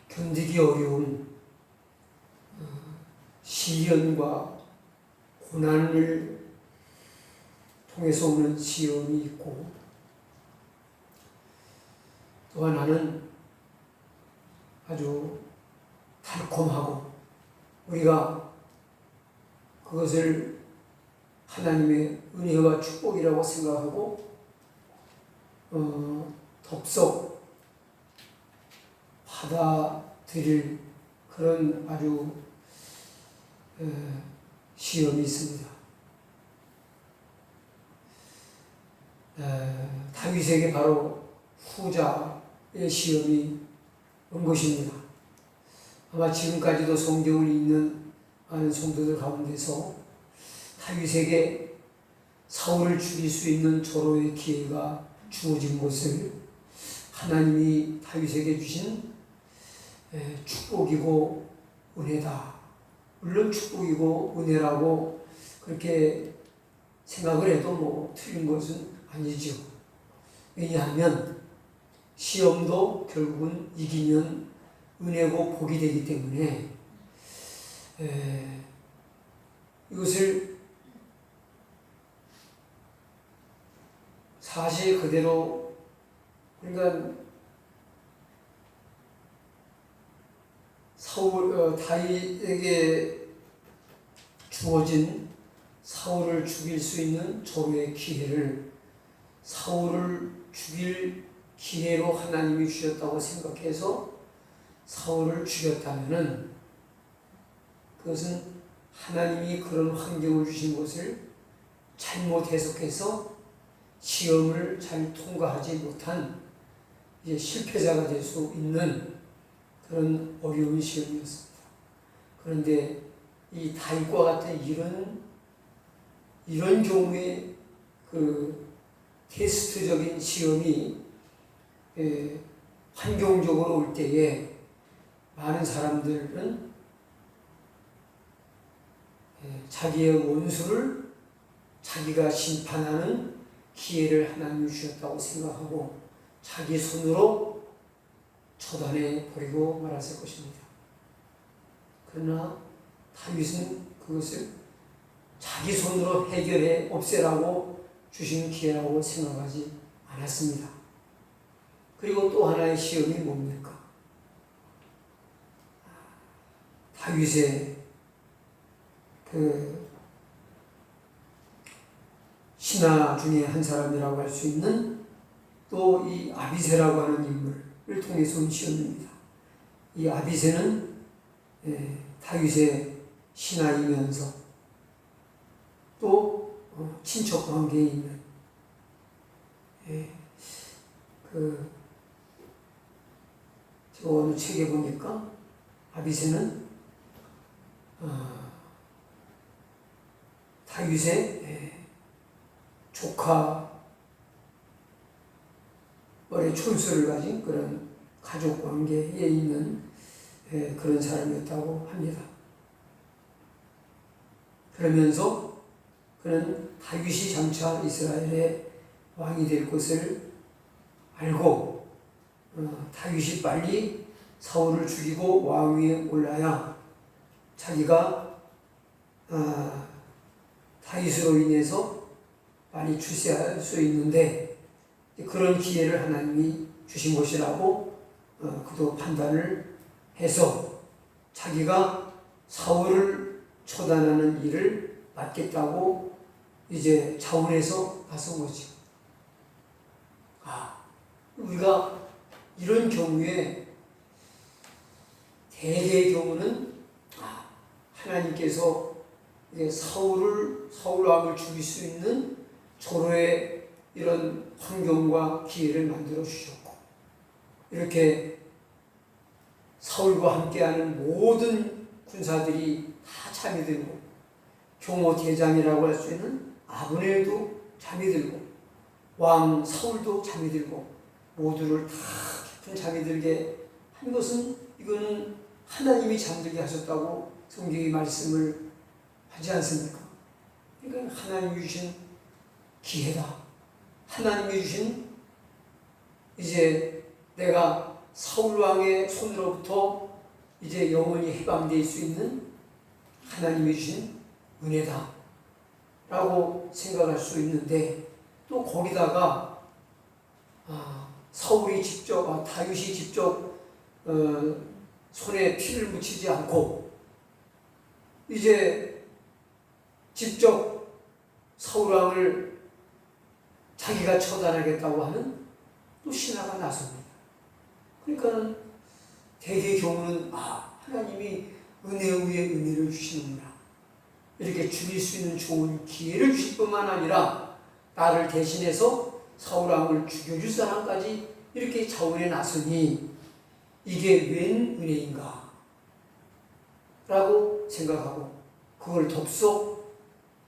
견디기 어려운 시련과 고난을 통해서 오는 시험이 있고, 또 하나는 아주 달콤하고 우리가 그것을 하나님의 은혜와 축복이라고 생각하고 덥석 받아들일 그런 아주 시험이 있습니다. 다윗에게 바로 후자의 시험이 온 것입니다. 아마 지금까지도 성경을 읽는 많은 성도들 가운데서 다윗에게 사울을 죽일 수 있는 절호의 기회가 주어진 것을 하나님이 다윗에게 주신 축복이고 은혜다. 물론 축복이고 은혜라고 그렇게 생각을 해도 뭐 틀린 것은 아니죠. 왜냐하면 시험도 결국은 이기면 은혜고 복이 되기 때문에 이것을 사실 그대로, 그러니까 다윗에게 주어진 사울을 죽일 수 있는 절호의 기회를 사울을 죽일 기회로 하나님이 주셨다고 생각해서 사울을 죽였다면은 그것은 하나님이 그런 환경을 주신 것을 잘못 해석해서 시험을 잘 통과하지 못한 실패자가 될 수 있는 그런 어려운 시험이었습니다. 그런데 이 다윗과 같은 이런 경우에 그 테스트적인 시험이 환경적으로 올 때에 많은 사람들은 자기의 원수를 자기가 심판하는 기회를 하나님이 주셨다고 생각하고 자기 손으로 처단해 버리고 말았을 것입니다. 그러나 다윗은 그것을 자기 손으로 해결해 없애라고 주신 기회라고 생각하지 않았습니다. 그리고 또 하나의 시험이 뭡니까? 다윗의 그 신하 중에 한 사람이라고 할 수 있는 또 이 아비새라고 하는 인물을 통해서 온 시험입니다. 이 아비새는 다윗의 신하이면서 또 친척 관계에 있는 저 어느 책에 보니까 아비새는 다윗의 조카 머리에 촌수를 가진 그런 가족 관계에 있는 그런 사람이었다고 합니다. 그러면서 그는 다윗이 장차 이스라엘의 왕이 될 것을 알고 다윗이 빨리 사울을 죽이고 왕 위에 올라야 자기가 다윗으로 인해서 많이 출세할 수 있는데 그런 기회를 하나님이 주신 것이라고 그도 판단을 해서 자기가 사울을 처단하는 일을 맡겠다고 이제 자원해서 나선 거죠. 우리가 이런 경우에 대개의 경우는 하나님께서 사울 왕을 죽일 수 있는 절호의 이런 환경과 기회를 만들어 주셨고, 이렇게 사울과 함께하는 모든 군사들이 다 잠이 들고, 경호 대장이라고 할 수 있는 아브넬도 잠이 들고, 왕 사울도 잠이 들고, 모두를 다 깊은 잠이 들게 한 것은 이거는 하나님이 잠들게 하셨다고 성경이 말씀을 하지 않습니까? 그러니까 하나님이 주신 기회다. 하나님이 주신 이제 내가 사울 왕의 손으로부터 이제 영원히 해방될 수 있는 하나님이 주신 은혜다 라고 생각할 수 있는데, 또 거기다가 사울이 직접, 다윗이 직접 손에 피를 묻히지 않고 이제 직접 사울 왕을 자기가 처단하겠다고 하는 또 신하가 나섭니다. 그러니까는 대개 경우는 하나님이 은혜 위에 은혜를 주시는구나, 이렇게 죽일 수 있는 좋은 기회를 주실 뿐만 아니라 나를 대신해서 사울 왕을 죽여줄 사람까지 이렇게 자원해 놨으니 이게 웬 은혜인가 라고 생각하고 그걸 덥석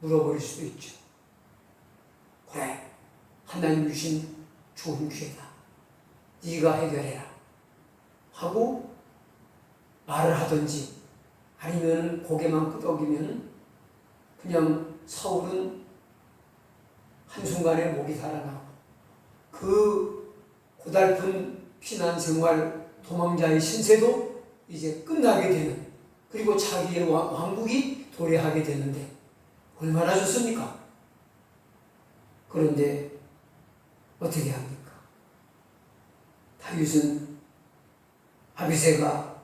물어버릴 수도 있죠. 그래, 하나님 주신 좋은 기회다, 네가 해결해라 하고 말을 하든지, 아니면 고개만 끄덕이면 그냥 사울은 한순간에 목이 달아나고 그 고달픈 피난 생활, 도망자의 신세도 이제 끝나게 되는, 그리고 자기의 왕국이 도래하게 되는데 얼마나 좋습니까? 그런데 어떻게 합니까? 다윗은 아비새가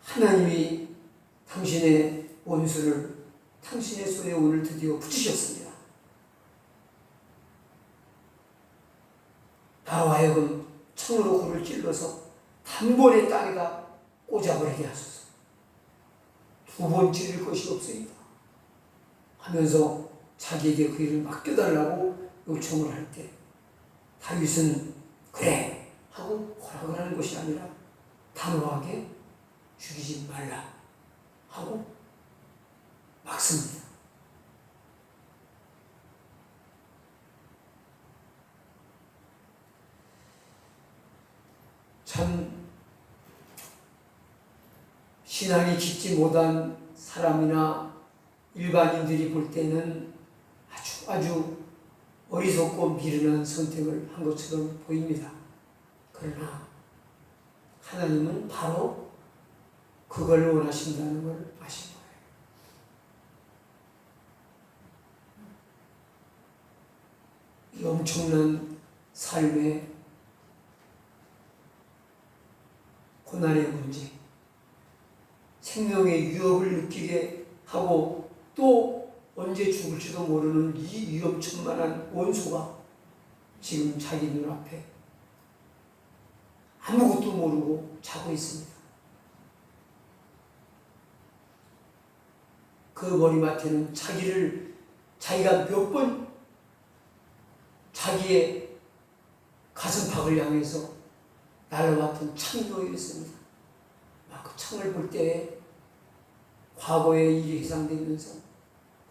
하나님이 당신의 원수를 당신의 손에 오늘 드디어 붙이셨습니다. 나로 하여금 창으로 그를 찔러서 단번에 땅에다 꽂아버리게 하소서. 두 번 찌를 것이 없으리다 하면서 자기에게 그 일을 맡겨달라고 요청을 할 때 다윗은 그래 하고 허락을 하는 것이 아니라 단호하게 죽이지 말라 하고 막습니다. 참 신앙이 깊지 못한 사람이나 일반인들이 볼 때는 아주 어리석고 미련한 선택을 한 것처럼 보입니다. 그러나 하나님은 바로 그걸 원하신다는 걸 아신 거예요. 이 엄청난 삶의 고난의 문제, 생명의 위협을 느끼게 하고 또 언제 죽을지도 모르는 이 위험천만한 원수가 지금 자기 눈앞에 아무것도 모르고 자고 있습니다. 그 머리맡에는 자기가 몇 번 자기의 가슴팍을 향해서 날아왔던 창이 놓여 있습니다. 그 창을 볼 때 과거의 일이 회상되면서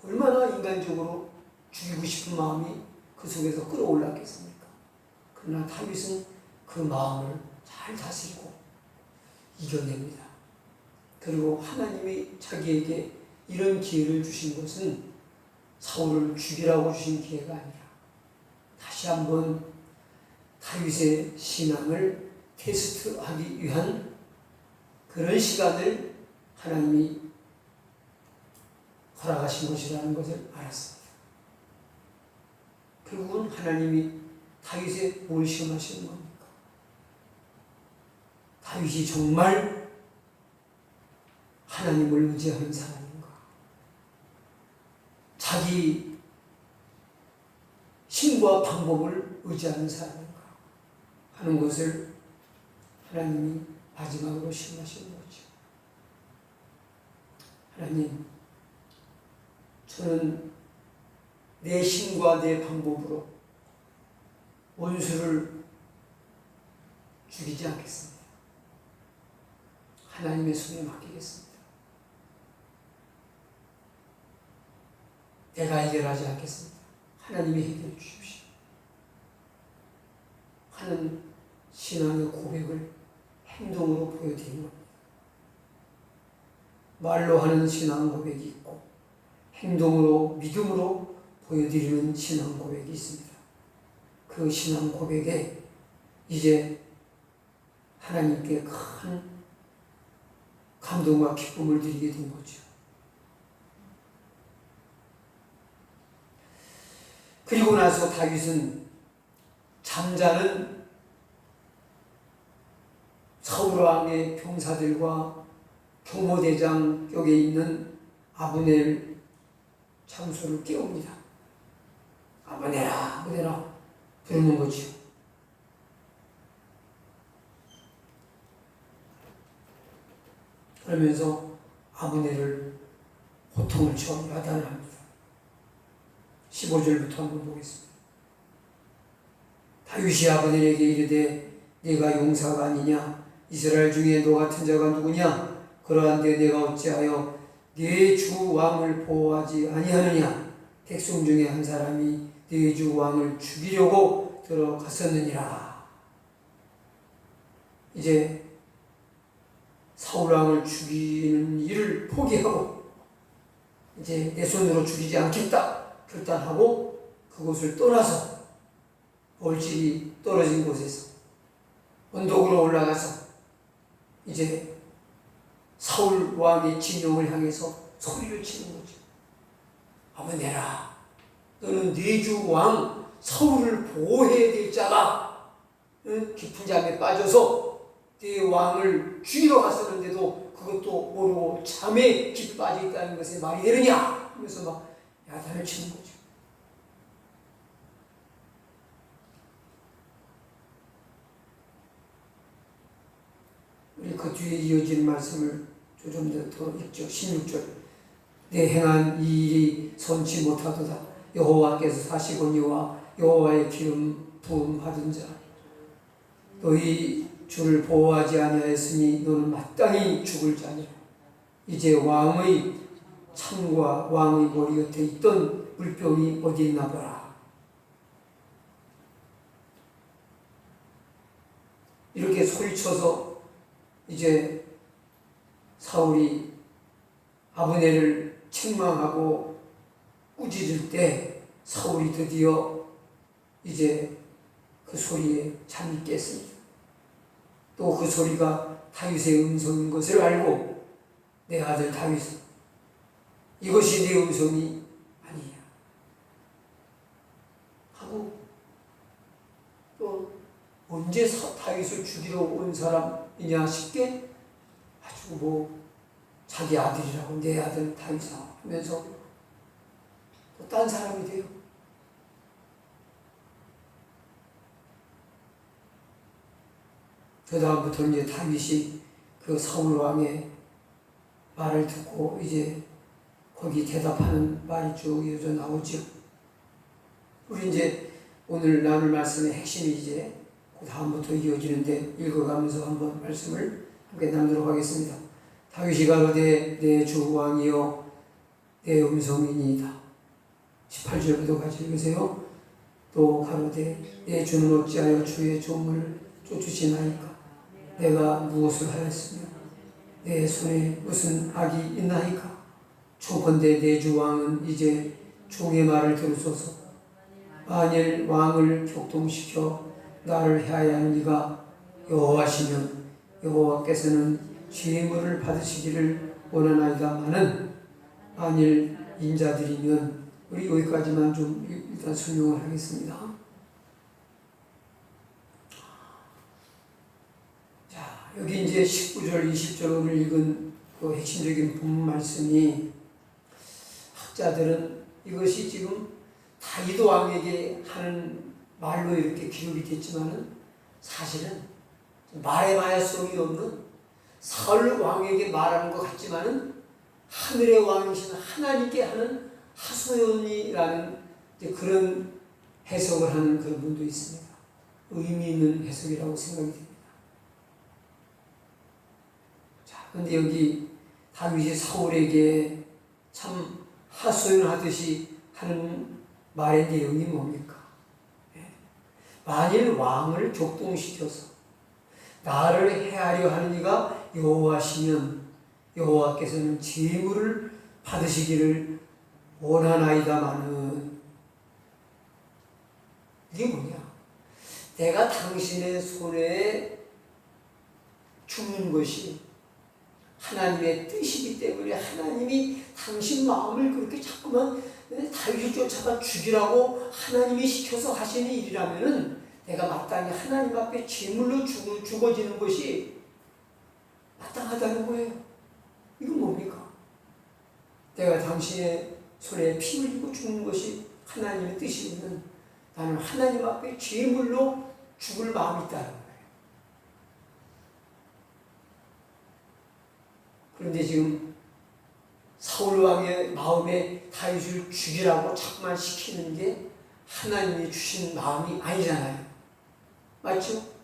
얼마나 인간적으로 죽이고 싶은 마음이 그 속에서 끌어올랐겠습니까? 그러나 다윗은 그 마음을 잘 다스리고 이겨냅니다. 그리고 하나님이 자기에게 이런 기회를 주신 것은 사울을 죽이라고 주신 기회가 아니라 다시 한번 다윗의 신앙을 테스트하기 위한 그런 시간을 하나님이 허락하신 것이라는 것을 알았습니다. 결국은 하나님이 다윗에 뭘 시험하시는 겁니까? 다윗이 정말 하나님을 의지하는 사람인가? 자기 힘과 방법을 의지하는 사람인가? 하는 것을 하나님이 마지막으로 시험하시는 거죠. 하나님, 저는 내 힘과 내 방법으로 원수를 죽이지 않겠습니다. 하나님의 손에 맡기겠습니다. 내가 해결하지 않겠습니다. 하나님이 해결해 주십시오 하는 신앙의 고백을 행동으로 보여드리는 겁니다. 말로 하는 신앙 고백이 있고 행동으로, 믿음으로 보여드리는 신앙 고백이 있습니다. 그 신앙 고백에 이제 하나님께 큰 감동과 기쁨을 드리게 된 거죠. 그리고 나서 다윗은 잠자는 사울왕의 병사들과 경호대장 격에 있는 아브넬 장소를 깨웁니다. 아브넬아, 아브넬아 부르는 거죠. 그러면서 아브넬을 호통을 쳐 야단을 합니다. 15절부터 한번 보겠습니다. 다윗이 아브넬에게 이르되 네가 용사가 아니냐? 이스라엘 중에 너 같은 자가 누구냐? 그러한데 내가 어찌하여 네 주 왕을 보호하지 아니하느냐? 백성 중에 한 사람이 네 주 왕을 죽이려고 들어갔었느니라. 이제 사울 왕을 죽이는 일을 포기하고 이제 내 손으로 죽이지 않겠다 결단하고 그곳을 떠나서 멀찍이 떨어진 곳에서 언덕으로 올라가서 이제 사울 왕의 진영을 향해서 소리를 치는 거죠. 아브넬아, 너는 네 주 왕 사울을 보호해야 될 자가 깊은 잠에 빠져서 네 왕을 죽이러 갔었는데도 그것도 모르고 잠에 깊이 빠져 있다는 것에 말이 되느냐 하면서 막 야단을 치는 거죠. 우리 그 뒤에 이어진 말씀을 좀 더 읽죠. 16절. 내 행한 이 일이 선치 못하도다. 여호와께서 사시거니와 여호와의 기름 부음 받은 자. 너희 주를 보호하지 아니하였으니 너는 마땅히 죽을 자니라. 이제 왕의 창과 왕의 머리 곁에 있던 물병이 어디 있나 보라. 이렇게 소리쳐서 이제 사울이 아브넬을 책망하고 꾸짖을 때 사울이 드디어 이제 그 소리에 잠이 깼습니다. 또 그 소리가 다윗의 음성인 것을 알고 내 아들 다윗, 이것이 내 음성이 아니냐 하고 또 언제 다윗을 죽이러 온 사람이냐 싶게 아주 뭐 자기 아들이라고 내 아들 다윗아 하면서 또 딴 사람이 돼요. 그 다음부터 이제 다윗이 그 사울 왕의 말을 듣고 이제 거기 대답하는 말이 쭉 이어져 나오죠. 우리 이제 오늘 나눌 말씀의 핵심이 이제 그 다음부터 이어지는데 읽어가면서 한번 말씀을 함께 나누도록 하겠습니다. 다윗이 가로되 내 주 왕이여 내 음성이니이다. 18절부터 같이 읽으세요. 또 가로되 내 주는 어찌하여 주의 종을 쫓으시나이까? 내가 무엇을 하였으며 내 손에 무슨 악이 있나이까? 초건대 내 주 왕은 이제 종의 말을 들으소서. 만일 왕을 격동시켜 나를 해하여 하는 이가 여호와시면 여호와께서는 죄물을 받으시기를 원하나이다마는 만일 인자들이면 우리 여기까지만 좀 일단 설명을 하겠습니다. 자, 여기 이제 19절, 20절 오늘 읽은 그 핵심적인 본문 말씀이 학자들은 이것이 지금 다윗 왕에게 하는 말로 이렇게 기록이 됐지만은 사실은 말해봐야 소용이 없는 사울 왕에게 말하는 것 같지만은 하늘의 왕이신 하나님께 하는 하소연이라는 그런 해석을 하는 그런 분도 있습니다. 의미 있는 해석이라고 생각이 됩니다. 자, 근데 여기 다윗이 사울에게 참 하소연하듯이 하는 말의 내용이 뭡니까? 만일 왕을 격동시켜서 나를 해하려 하는 이가 여호와시면 여호와께서는 재물을 받으시기를 원하나이다마는, 이게 뭐냐? 내가 당신의 손에 죽는 것이 하나님의 뜻이기 때문에 하나님이 당신 마음을 그렇게 자꾸만 다윗을 쫓아가 죽이라고 하나님이 시켜서 하시는 일이라면은 내가 마땅히 하나님 앞에 제물로 죽어지는 것이 마땅하다는 거예요. 이건 뭡니까? 내가 당신의 손에 피 흘리고 죽는 것이 하나님의 뜻이면 나는 하나님 앞에 제물로 죽을 마음이 있다는 거예요. 그런데 지금 사울 왕의 마음에 다윗을 죽이라고 자꾸만 시키는 게 하나님이 주신 마음이 아니잖아요. 맞죠?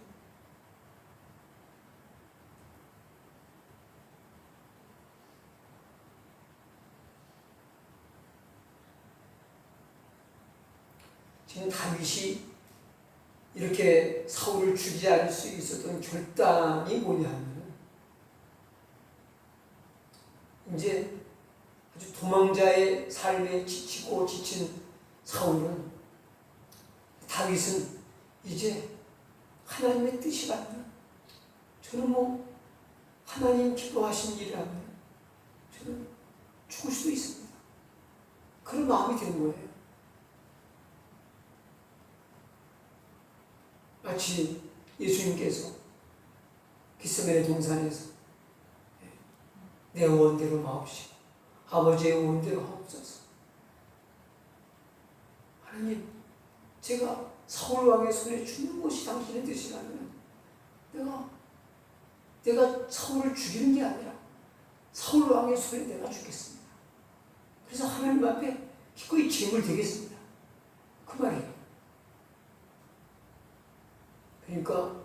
지금 다윗이 이렇게 사울을 죽이지 않을 수 있었던 결단이 뭐냐면 이제 아주 도망자의 삶에 지치고 지친 사울은 다윗은 이제 하나님의 뜻이라면 저는 하나님 기뻐하신 일이라면 저는 죽을 수도 있습니다. 그런 마음이 든 거예요. 마치 예수님께서 겟세마네 동산에서 내 원대로 마옵시고 아버지의 원대로 하옵소서. 하나님, 제가 사울 왕의 손에 죽는 것이 당신의 뜻이라면 내가 사울을 죽이는 게 아니라 사울 왕의 손에 내가 죽겠습니다. 그래서 하나님 앞에 기꺼이 제물 되겠습니다. 그 말이에요. 그러니까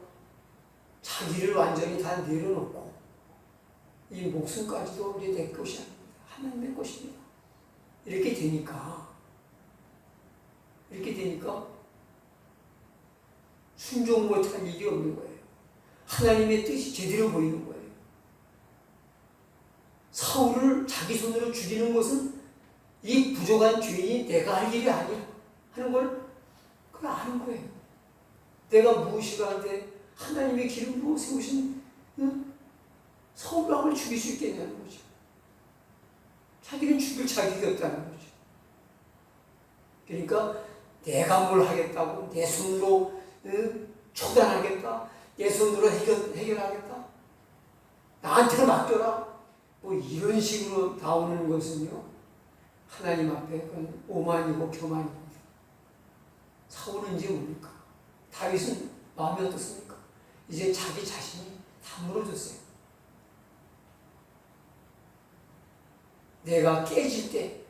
자기를 완전히 다 내려놓고 이 목숨까지도 이제 내 것이 아닙니다. 하나님의 것입니다. 이렇게 되니까 순종 못한 일이 없는 거예요. 하나님의 뜻이 제대로 보이는 거예요. 사울을 자기 손으로 죽이는 것은 이 부족한 죄인이 내가 할 일이 아니야 하는 걸 그걸 아는 거예요. 내가 무엇이가 한데 하나님의 기름 부어 세우신 사울 왕을 죽일 수 있겠냐는 거죠. 자기는 죽일 자격이 없다는 거죠. 그러니까 내가 뭘 하겠다고 내 손으로 처단하겠다, 내 손으로 해결하겠다, 나한테 맡겨라, 이런 식으로 나오는 것은요 하나님 앞에 그건 오만이고 교만입니다. 사울은 이제 뭡니까? 다윗은 마음이 어떻습니까? 이제 자기 자신이 다 무너졌어요. 내가 깨질 때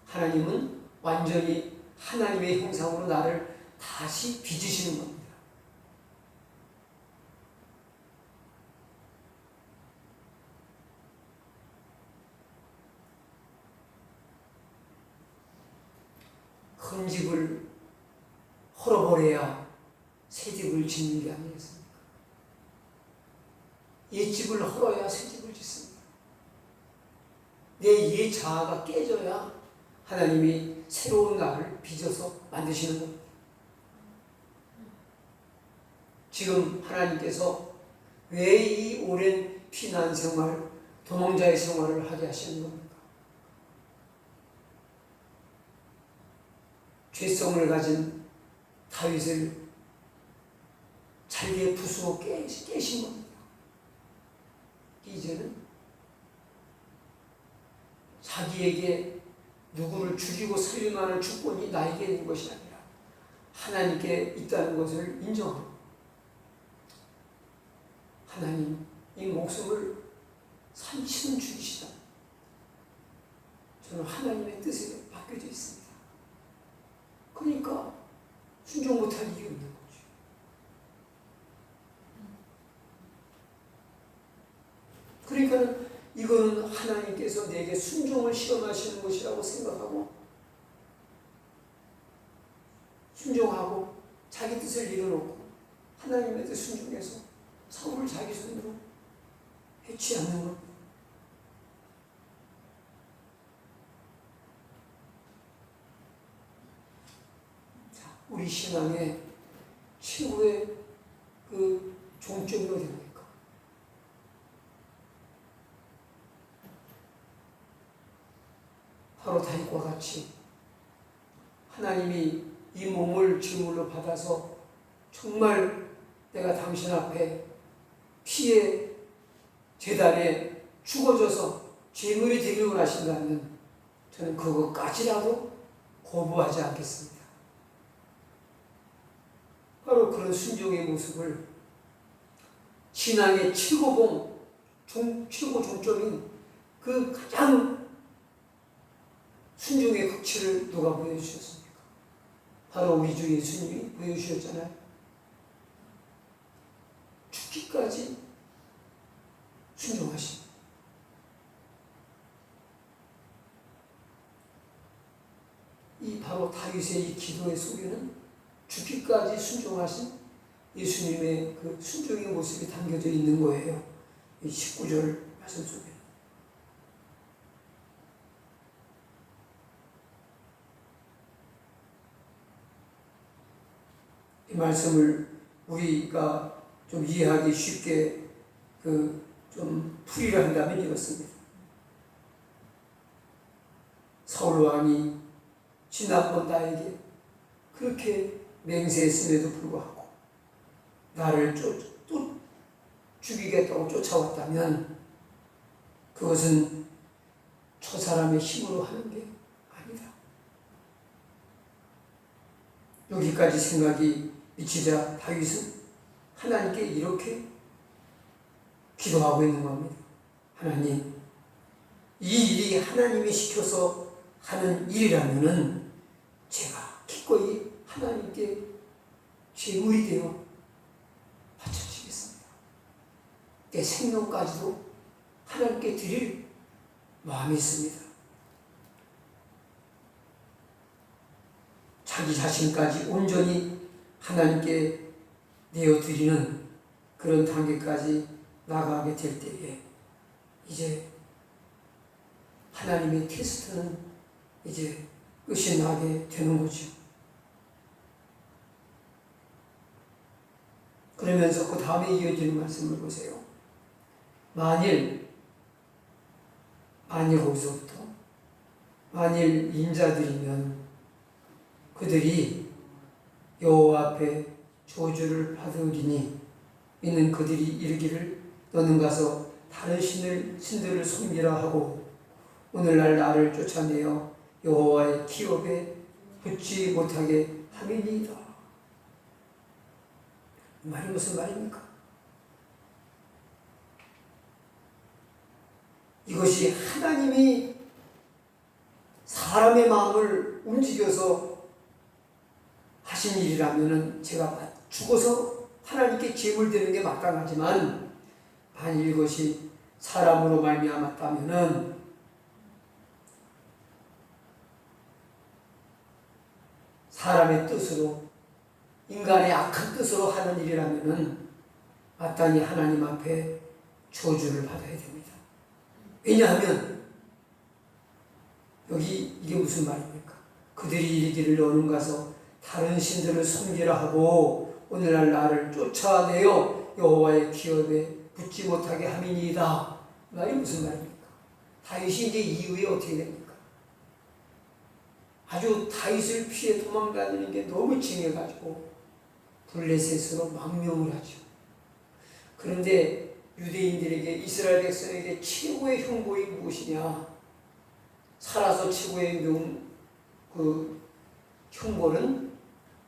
하나님은 완전히 하나님의 형상으로 나를 다시 빚으시는 겁니다. 큰 집을 헐어버려야 새 집을 짓는 게 아니겠습니까? 옛 집을 헐어야 새 집을 짓습니다. 내 옛 자아가 깨져야 하나님이 새로운 나를 빚어서 만드시는 겁니다. 지금 하나님께서 왜 이 오랜 피난 생활, 도망자의 생활을 하게 하시는 겁니까? 죄성을 가진 다윗을 잘게 부수고 깨신 겁니다. 이제는 자기에게 누구를 죽이고 살림하는 주권이 나에게 있는 것이 아니라 하나님께 있다는 것을 인정하고 하나님 이 목숨을 산치는 죽이시다. 저는 하나님의 뜻에 맡겨져 있습니다. 그러니까 순종 못할 일이 없는 거죠. 그러니까 이거는 하나님께서 내게 순종을 시험하시는 것이라고 생각하고 순종하고 자기 뜻을 이뤄놓고 하나님의 뜻 순종해서 사울을 자기 손으로 해치 않는 겁니다. 자, 우리 신앙의 최고의 그 종점이 어디입니까? 바로 다윗과 같이 하나님이 이 몸을 제물로 받아서 정말 내가 당신 앞에 피의 제단에 죽어져서 제물이 되기를 원하신다면 저는 그것까지라도 거부하지 않겠습니다. 바로 그런 순종의 모습을 신앙의 최고 종점인 그 가장 순종의 극치를 누가 보여주셨습니까? 바로 우리 주 예수님이 보여주셨잖아요. 죽기까지 순종하신. 이 바로 다윗의 이 기도의 속에는 죽기까지 순종하신 예수님의 그 순종의 모습이 담겨져 있는 거예요. 이 19절 말씀 속에. 이 말씀을 우리가 좀 이해하기 쉽게 좀 풀이를 한다면 이렇습니다. 사울 왕이 지난번 나에게 그렇게 맹세했음에도 불구하고 나를 또 죽이겠다고 쫓아왔다면 그것은 저 사람의 힘으로 하는 게 아니다. 여기까지 생각이 미치자 다윗은 하나님께 이렇게 기도하고 있는 겁니다. 하나님, 이 일이 하나님이 시켜서 하는 일이라면은 제가 기꺼이 하나님께 제물이 되어 바쳐지겠습니다. 내 생명까지도 하나님께 드릴 마음이 있습니다. 자기 자신까지 온전히 하나님께 내어드리는 그런 단계까지 나가게 될 때에 이제 하나님의 테스트는 이제 끝이 나게 되는 거죠. 그러면서 그 다음에 이어지는 말씀을 보세요. 만일 거기서부터 만일 인자들이면 그들이 여호와 앞에 저주를 받으리니 이는 그들이 이르기를 너는 가서 다른 신들을 섬기라 하고 오늘날 나를 쫓아내어 여호와의 기업에 붙지 못하게 함이니이다. 이 말이 무슨 말입니까? 이것이 하나님이 사람의 마음을 움직여서 하신 일이라면 제가 죽어서 하나님께 제물되는 게 마땅하지만 만일 이것이 사람으로 말미암았다면은 사람의 뜻으로 인간의 악한 뜻으로 하는 일이라면은 마땅히 하나님 앞에 저주를 받아야 됩니다. 왜냐하면 여기 이게 무슨 말입니까? 그들이 이르기를 너는 가서 다른 신들을 섬기라 하고 오늘날 나를 쫓아내어 여호와의 기업에 붙지 못하게 함이니이다. 말이 무슨 말입니까? 다윗이 이제 이후에 어떻게 됩니까? 아주 다윗을 피해 도망다니는 게 너무 징해가지고 블레셋으로 망명을 하죠. 그런데 유대인들에게 이스라엘 백성에게 최고의 흉보이 무엇이냐? 살아서 최고의 흉보는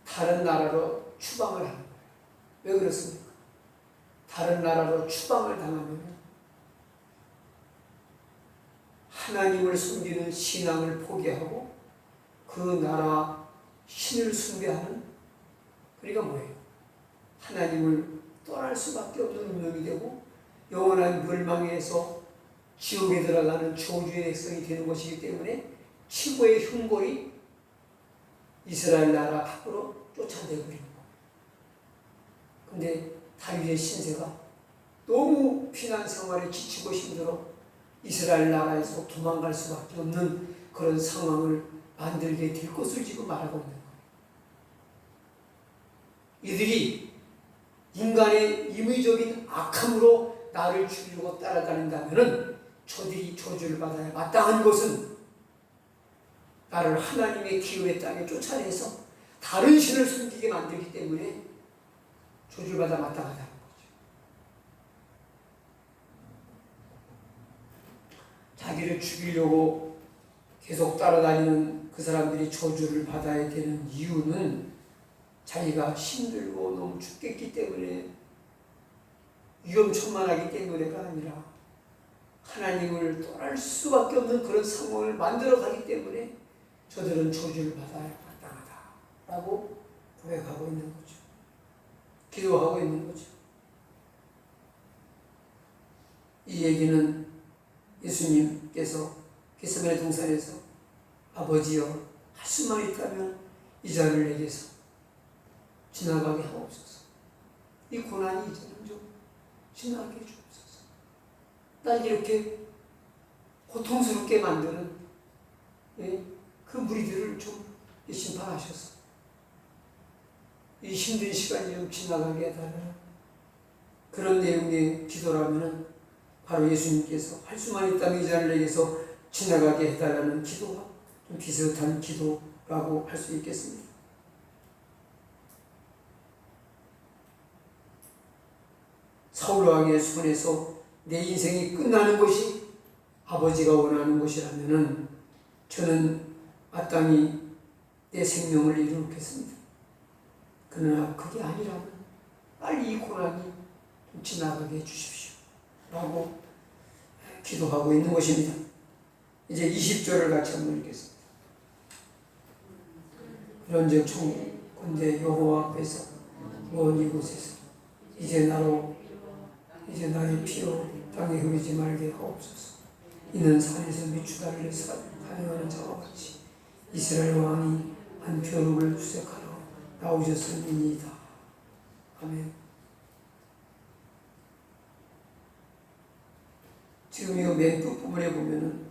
다른 나라로 추방을 하는 거예요. 왜 그렇습니까? 다른 나라로 추방을 당하면 하나님을 숨기는 신앙을 포기하고 그 나라 신을 숭배하는, 그러니까 뭐예요? 하나님을 떠날 수밖에 없는 운명이 되고 영원한 멸망에서 지옥에 들어가는 저주의 백성이 되는 것이기 때문에 최고의 흉벌이 이스라엘 나라 밖으로 쫓아내버리는 거예요. 근데 다윗의 신세가 너무 피난 생활에 지치고 힘들어 이스라엘 나라에서 도망갈 수밖에 없는 그런 상황을 만들게 될 것을 지금 말하고 있는 거예요. 이들이 인간의 임의적인 악함으로 나를 죽이려고 따라다닌다면 저들이 저주를 받아야 마땅한 것은 나를 하나님의 기업의 땅에 쫓아내서 다른 신을 섬기게 만들기 때문에 저주받아 마땅하다는 거죠. 자기를 죽이려고 계속 따라다니는 그 사람들이 저주를 받아야 되는 이유는 자기가 힘들고 너무 죽겠기 때문에, 위험천만하기 때문에가 아니라 하나님을 떠날 수밖에 없는 그런 상황을 만들어가기 때문에 저들은 저주를 받아야 마땅하다라고 고백하고 있는 거죠. 기도하고 있는 거죠. 이 얘기는 예수님께서 겟세마네 동산에서 아버지여 할 수만 있다면 이 자를 내게서 지나가게 하옵소서. 이 고난이 이제는 좀 지나게 해주옵소서. 날 이렇게 고통스럽게 만드는 그 무리들을 좀 심판하셔서 이 힘든 시간이 좀 지나가게 해달라는 그런 내용의 기도라면 바로 예수님께서 할 수만 있다면 이 자를 내게서 지나가게 해달라는 기도와 좀 비슷한 기도라고 할 수 있겠습니다. 사울왕의 손에서 내 인생이 끝나는 것이 아버지가 원하는 것이라면 저는 마땅히 내 생명을 이루겠습니다. 그러나 그게 아니라면 빨리 이 고난이 좀 지나가게 해주십시오 라고 기도하고 있는 것입니다. 이제 20절을 같이 한번 읽겠습니다. 그런즉 청컨대 여호와 앞에서 먼 이곳에서 이제 나의 피로 땅에 흐르지 말게 하옵소서. 이는 산에서 미추다리를 사냥하는 자와 같이 이스라엘 왕이 한 벼룩을 수색하러 나오셨음이니이다. 아멘. 지금 이 맨 끝부분에 보면은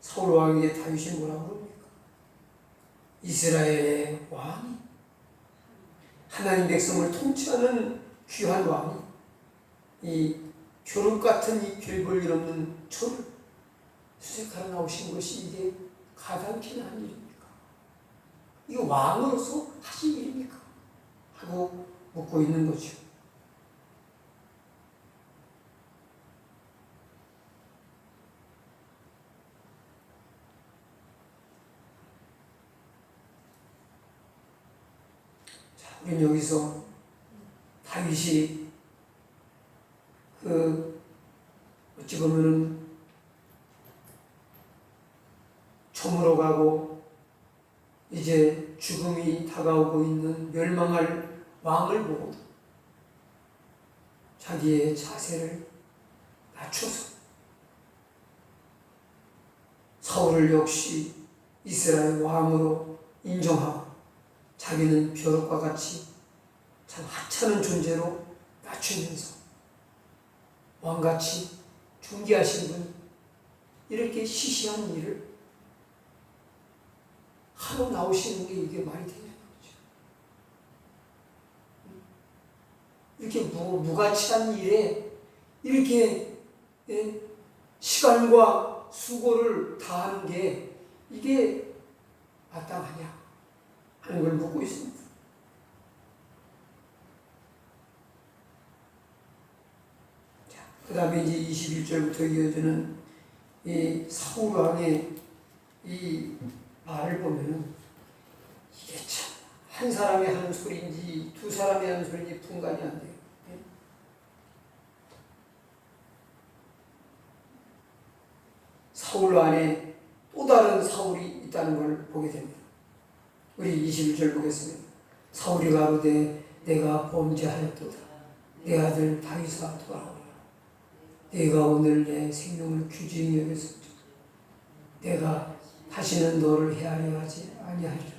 사울 왕에게 다윗이 뭐라고 그럽니까? 이스라엘의 왕이, 하나님 백성을 통치하는 귀한 왕이 이 벼룩 같은 이 별볼일 없는 초를 수색하러 나오신 것이 이게 가당키나 한 일입니까? 이거 왕으로서 하신 일입니까? 하고 묻고 있는 거죠. 자, 우리는 여기서 다윗이 어찌 보면은 저물어 가고 이제 죽음이 다가오고 있는 멸망할 왕을 보고 자기의 자세를 낮춰서 사울을 역시 이스라엘 왕으로 인정하고 자기는 벼룩과 같이 참 하찮은 존재로 낮추면서 왕같이 존귀하신 분이 이렇게 시시한 일을 하러 나오시는 게 이게 말이 되냐는 거죠. 이렇게 무가치한 일에 이렇게 시간과 수고를 다하는 게 이게 마땅하냐 하는 걸 묻고 있습니다. 그 다음에 이제 21절부터 이어지는 이 사울 왕의 이 말을 보면은 이게 참 한 사람의 하는 소리인지 두 사람의 하는 소리인지 분간이 안 돼요. 사울 안에 또 다른 사울이 있다는 걸 보게 됩니다. 우리 21절 보겠습니다. 사울이 가로되 내가 범죄하였도다. 내 아들 다윗아 돌아오라. 내가 오늘 내 생명을 귀중히 여겼으므로 내가 다시는 너를 헤아려 하지 아니하리라.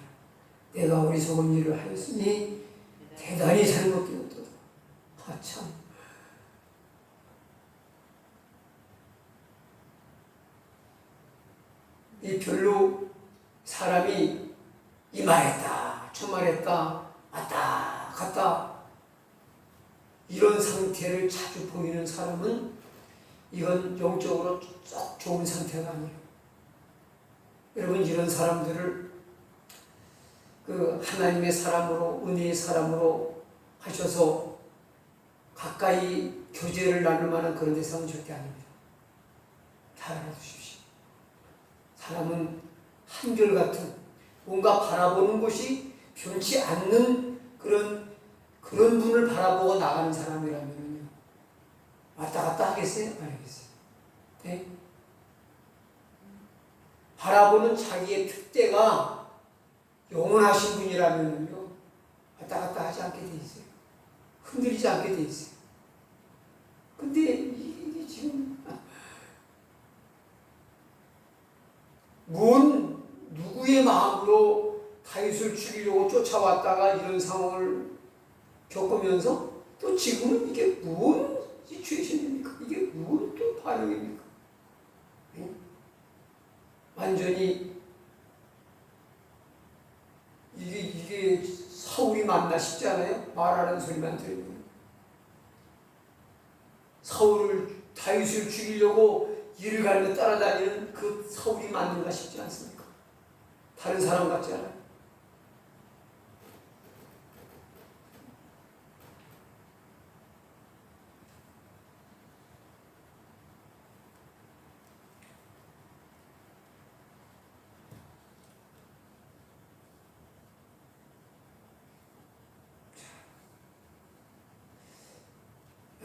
내가 어리석은 일을 하였으니 대단히 잘못되었도다. 참. 이 별로 사람이 이 말했다 저 말했다 왔다 갔다 이런 상태를 자주 보이는 사람은 이건 영적으로 썩 좋은 상태가 아니에요. 여러분, 이런 사람들을 그 하나님의 사람으로, 은혜의 사람으로 하셔서 가까이 교제를 나눌 만한 그런 대상은 절대 아닙니다. 잘 알아두십시오. 사람은 한결같은, 뭔가 바라보는 것이 변치 않는 그런 분을 바라보고 나가는 사람이라면요, 왔다 갔다 하겠어요? 안 하겠어요? 네? 바라보는 자기의 특대가 영원하신 분이라면요, 왔다 갔다 하지 않게 돼 있어요. 흔들리지 않게 돼 있어요. 근데 이게 지금 누구의 마음으로 다윗을 죽이려고 쫓아왔다가 이런 상황을 겪으면서 또 지금은 이게 무슨 시츄에이션입니까? 이게 무슨 또 반응입니까? 네? 완전히 이게 사울이 맞나 싶지 않아요? 말하는 소리만 들으면. 다윗을 죽이려고 이를 갈며 따라다니는 그 사울이 맞는가 싶지 않습니까? 다른 사람 같지 않아요?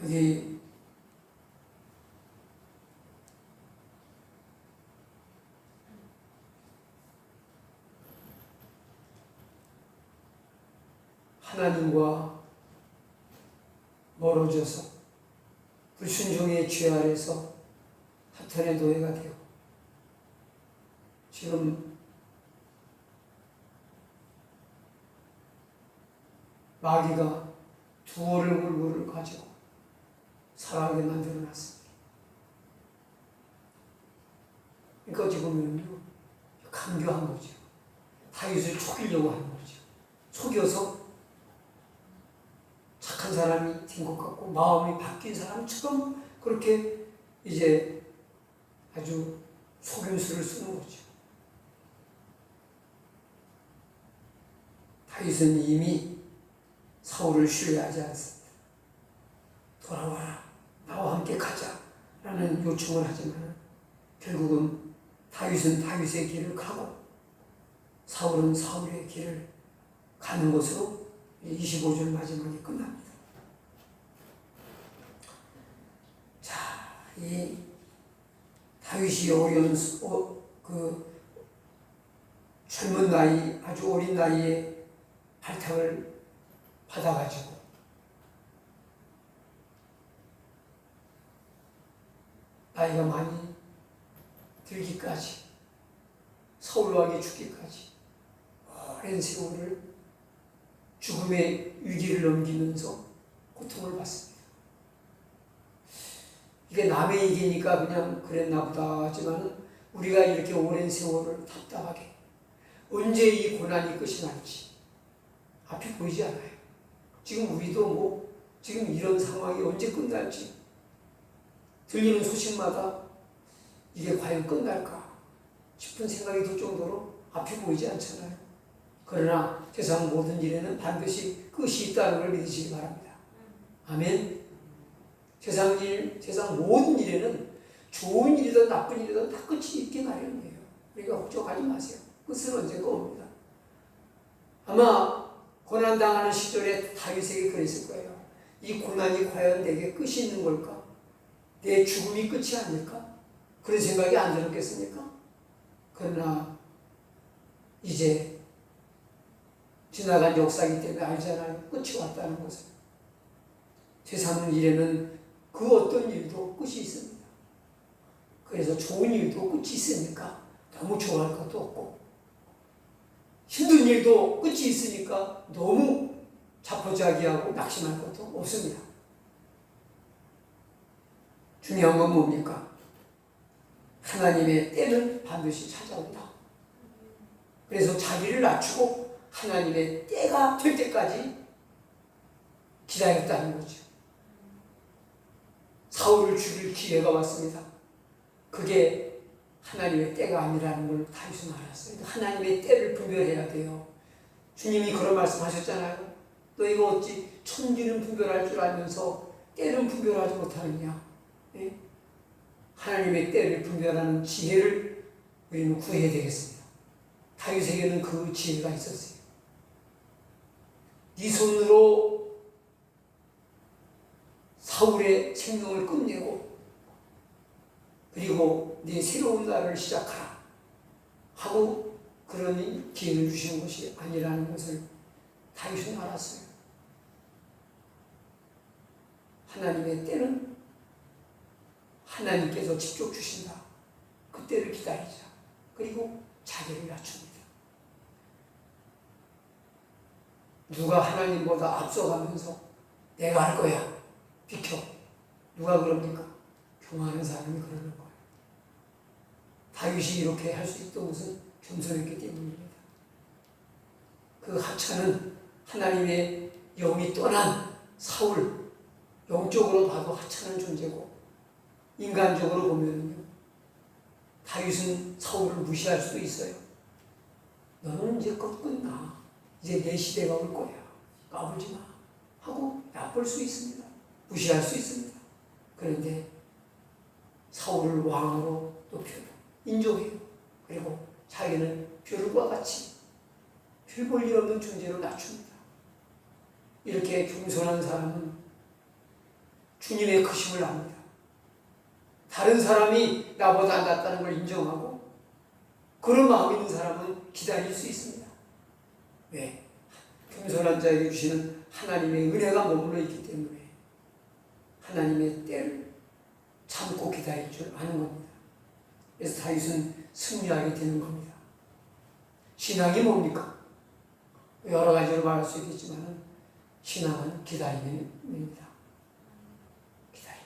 여기 하나님과 멀어져서 불순종의 죄 아래서 사탄의 노예가 되고, 지금 마귀가 두 얼굴을 가지고 살아가게 만들어놨습니다. 그러니까 지금은요, 강교한 거죠. 다윗을 속이려고 하는 거죠. 속여서 착한 사람이 된 것 같고 마음이 바뀐 사람처럼 그렇게 이제 아주 속임수를 쓰는 거죠. 다윗은 이미 사울을 신뢰하지 않습니다. 돌아와라, 나와 함께 가자 라는 요청을 하지만 결국은 다윗은 다윗의 길을 가고 사울은 사울의 길을 가는 것으로 25절 마지막에 끝납니다. 자, 이 다윗이 젊은 나이, 아주 어린 나이에 발탁을 받아가지고 나이가 많이 들기까지, 사울 왕이 죽기까지 오랜 세월을 죽음의 위기를 넘기면서 고통을 받습니다. 이게 남의 얘기니까 그냥 그랬나 보다 하지만 우리가 이렇게 오랜 세월을 답답하게, 언제 이 고난이 끝이 날지 앞이 보이지 않아요. 지금 우리도 지금 이런 상황이 언제 끝날지 들리는 소식마다 이게 과연 끝날까 싶은 생각이 들 정도로 앞이 보이지 않잖아요. 그러나 세상 모든 일에는 반드시 끝이 있다는 걸 믿으시기 바랍니다. 아멘. 세상 모든 일에는 좋은 일이든 나쁜 일이든 다 끝이 있기 마련이에요. 우리가 걱정하지 마세요. 끝은 언젠가 옵니다. 아마 고난당하는 시절에 다윗에게 그랬을 거예요. 이 고난이 과연 내게 끝이 있는 걸까? 내 죽음이 끝이 아닐까? 그런 생각이 안 들었겠습니까? 그러나 이제 지나간 역사이기 때문에 알잖아요. 끝이 왔다는 것을. 세상 일에는 그 어떤 일도 끝이 있습니다. 그래서 좋은 일도 끝이 있으니까 너무 좋아할 것도 없고, 힘든 일도 끝이 있으니까 너무 자포자기하고 낙심할 것도 없습니다. 중요한 건 뭡니까? 하나님의 때는 반드시 찾아온다. 그래서 자기를 낮추고 하나님의 때가 될 때까지 기다렸다는 거죠. 사울을 죽일 기회가 왔습니다. 그게 하나님의 때가 아니라는 걸 다윗은 알았어요. 하나님의 때를 분별해야 돼요. 주님이 그런 말씀하셨잖아요. 너희가 어찌 천기는 분별할 줄 알면서 때는 분별하지 못하느냐. 예? 하나님의 때를 분별하는 지혜를 우리는 구해야 되겠습니다. 다윗에게는 그 지혜가 있었어요. 네 손으로 사울의 생명을 끝내고 그리고 네 새로운 날을 시작하라 하고 그런 기회를 주시는 것이 아니라는 것을 다윗은 알았어요. 하나님의 때는 하나님께서 직접 주신다. 그 때를 기다리자. 그리고 자기를 낮춥니다. 누가 하나님보다 앞서가면서 내가 할 거야. 비켜. 누가 그럽니까? 교만한 사람이 그러는 거예요. 다윗이 이렇게 할 수 있던 것은 겸손했기 때문입니다. 그 하찮은 하나님의 영이 떠난 사울, 영적으로 봐도 하찮은 존재고 인간적으로 보면요 다윗은 사울을 무시할 수도 있어요. 너는 이제 곧 끝나. 이제 내 시대가 올 거야. 까불지 마. 하고 얕볼 수 있습니다. 무시할 수 있습니다. 그런데 사울을 왕으로 높여요. 인정해요. 그리고 자기는 별과 같이 별 볼 일 없는 존재로 낮춥니다. 이렇게 겸손한 사람은 주님의 크심을 압니다. 다른 사람이 나보다 낫다는 걸 인정하고 그런 마음 있는 사람은 기다릴 수 있습니다. 왜? 겸손한 자에게 주시는 하나님의 은혜가 머물러 있기 때문에 하나님의 때를 참고 기다릴 줄 아는 겁니다. 그래서 다윗은 승리하게 되는 겁니다. 신앙이 뭡니까? 여러 가지로 말할 수 있겠지만 신앙은 기다림입니다. 기다림.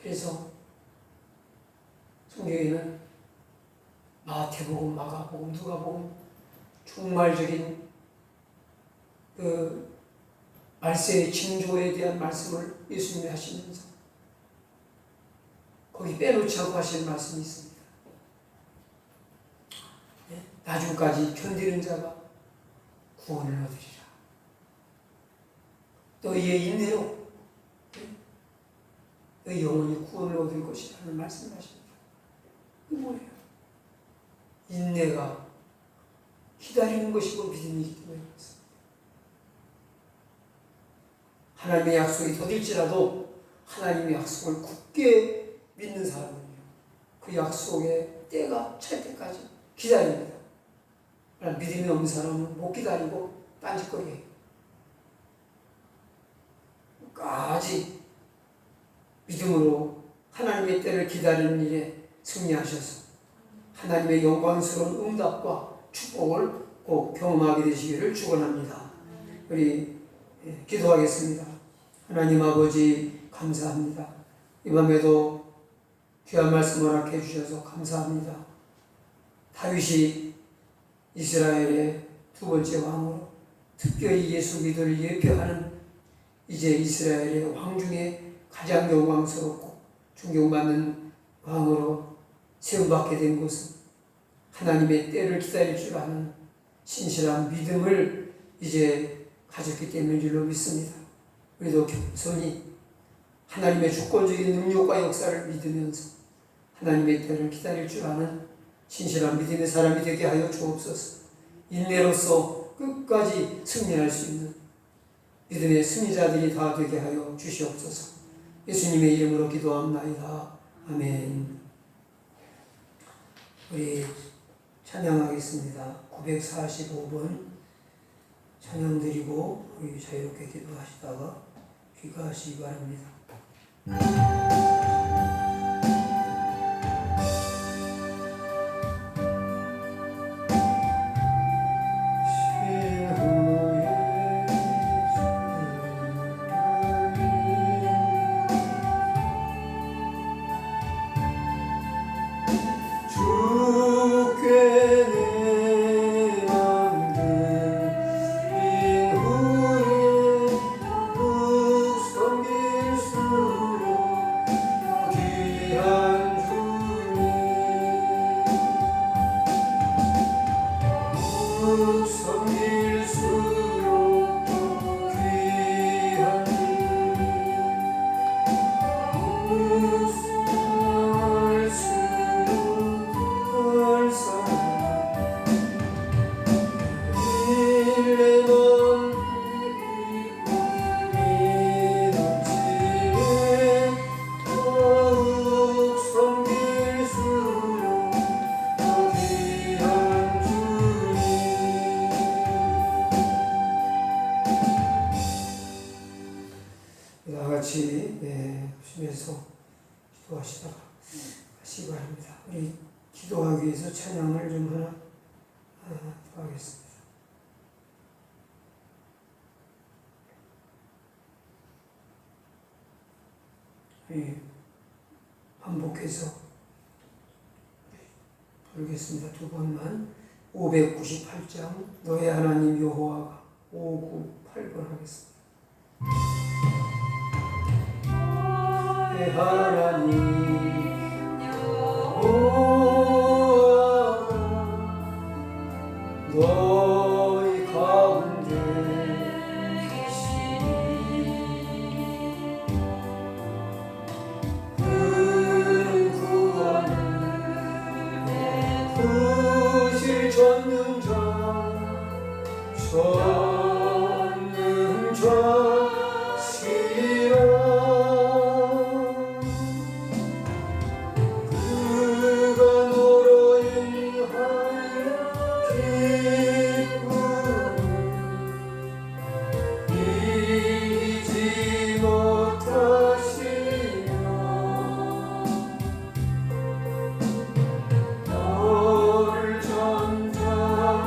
그래서 성경에는 마태복음, 마가복음, 누가복음 종말적인 그 말세의 징조에 대한 말씀을 예수님이 하시면서 거기 빼놓지 않고 하시는 말씀이 있습니다. 나중까지 견디는 자가 구원을 얻으리라. 너희의 인내로 너희 영혼이 구원을 얻을 것이라는 말씀을 하십니다. 이게 뭐예요? 인내가 기다리는 것이고 믿음이기 때문에 그렇습니다. 하나님의 약속이 더딜지라도 하나님의 약속을 굳게 믿는 사람은요, 그 약속의 때가 찰 때까지 기다립니다. 그러나 믿음이 없는 사람은 못 기다리고 딴짓거리해요. 끝까지 믿음으로 하나님의 때를 기다리는 일에 승리하셔서 하나님의 영광스러운 응답과 축복을 꼭 경험하게 되시기를 축원합니다. 우리 기도하겠습니다. 하나님 아버지 감사합니다. 이 밤에도 귀한 말씀 허락해 주셔서 감사합니다. 다윗이 이스라엘의 두 번째 왕으로 특별히 예수 그리스도를 예표하는 이제 이스라엘의 왕 중에 가장 영광스럽고 존경받는 왕으로 세움받게 된 것은 하나님의 때를 기다릴 줄 아는 신실한 믿음을 이제 가졌기 때문인 줄로 믿습니다. 우리도 겸손히 하나님의 주권적인 능력과 역사를 믿으면서 하나님의 때를 기다릴 줄 아는 신실한 믿음의 사람이 되게 하여 주옵소서. 인내로서 끝까지 승리할 수 있는 믿음의 승리자들이 다 되게 하여 주시옵소서. 예수님의 이름으로 기도합나이다. 아멘. 우리 찬양하겠습니다. 945번 찬양 드리고 우리 자유롭게 기도하시다가 귀가하시기 바랍니다. 같이 보시면서 기도하시다가 하시기 바랍니다. 우리 기도하기 위해서 찬양을 좀 하나 하겠습니다. 반복해서 부르겠습니다. 두 번만. 598장 너의 하나님 여호와가 5, 9, 8번 하겠습니다. 너의 하나님 여호와가 너희 가운데 계시니 그는 구원을 베푸실 전능자 전능자시라. 그가 너로 인하여 기쁨을 이기지 못하시며 너를 전장히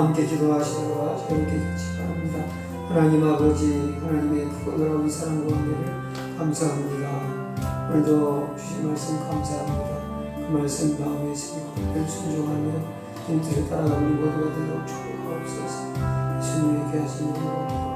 함께 기도하시다가 함께 같이 바랍니다. 하나님 아버지, 하나님의 크고 놀라운 사랑 관계를 감사합니다. 오늘도 주신 말씀 감사합니다. 그 말씀 마음에 새기고 순종하며 주님 뜻을 따라가는 모두가 되도록 축복하옵소서. 주님에게 하시는